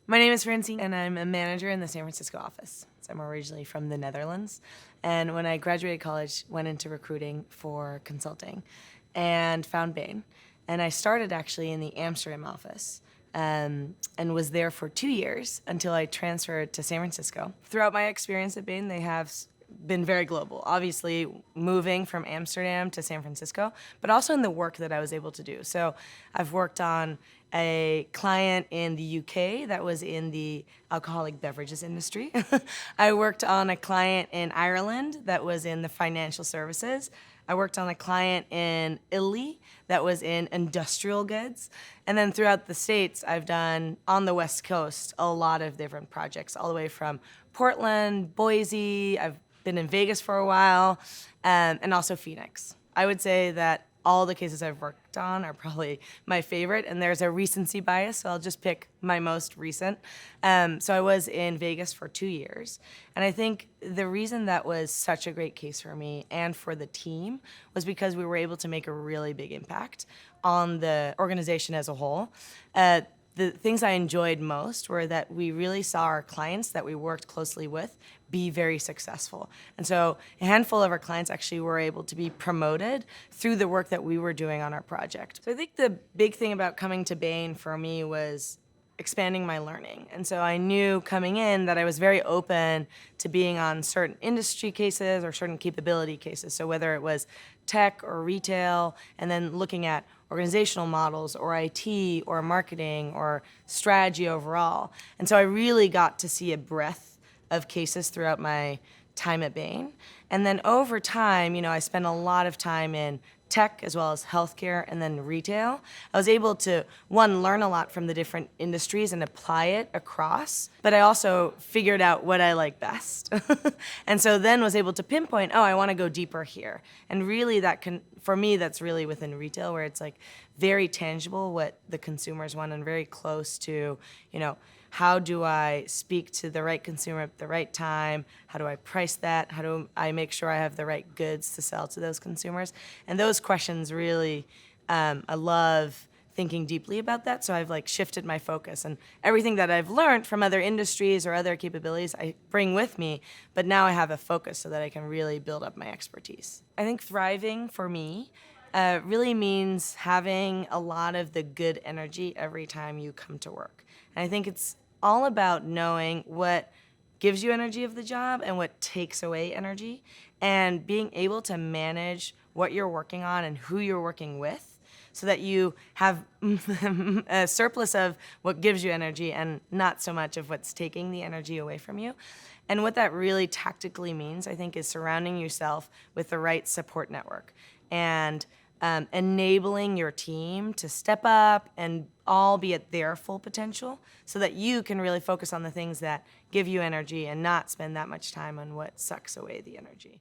My name is Francine, and I'm a manager in the San Francisco office. So I'm originally from the Netherlands, and when I graduated college, went into recruiting for consulting and found Bain. And I started actually in the Amsterdam office and was there for 2 years until I transferred to San Francisco. Throughout my experience at Bain, they have been very global, obviously moving from Amsterdam to San Francisco, but also in the work that I was able to do. So I've worked on a client in the UK that was in the alcoholic beverages industry. I worked on a client in Ireland that was in the financial services. I worked on a client in Italy that was in industrial goods. And then throughout the States, I've done, on the West Coast, a lot of different projects, all the way from Portland, Boise, I've been in Vegas for a while, and also Phoenix. I would say that all the cases I've worked on are probably my favorite, and there's a recency bias, so I'll just pick my most recent. So I was in Vegas for 2 years, and I think the reason that was such a great case for me and for the team was because we were able to make a really big impact on the organization as a whole. The things I enjoyed most were that we really saw our clients that we worked closely with be very successful. And so a handful of our clients actually were able to be promoted through the work that we were doing on our project. So I think the big thing about coming to Bain for me was expanding my learning. And so I knew coming in that I was very open to being on certain industry cases or certain capability cases. So whether it was tech or retail, and then looking at organizational models or IT or marketing or strategy overall. And so I really got to see a breadth of cases throughout my time at Bain. And then over time, I spent a lot of time in tech as well as healthcare and then retail. I was able to, one, learn a lot from the different industries and apply it across, but I also figured out what I like best. And so then was able to pinpoint, I want to go deeper here. And really for me, that's really within retail, where it's like very tangible what the consumers want and very close to, how do I speak to the right consumer at the right time? How do I price that? How do I make sure I have the right goods to sell to those consumers? And those questions really, I love thinking deeply about that. So I've shifted my focus, and everything that I've learned from other industries or other capabilities I bring with me, but now I have a focus so that I can really build up my expertise. I think thriving for me really means having a lot of the good energy every time you come to work. And I think it's all about knowing what gives you energy of the job and what takes away energy, and being able to manage what you're working on and who you're working with so that you have a surplus of what gives you energy and not so much of what's taking the energy away from you. And what that really tactically means, I think, is surrounding yourself with the right support network and enabling your team to step up and all be at their full potential so that you can really focus on the things that give you energy and not spend that much time on what sucks away the energy.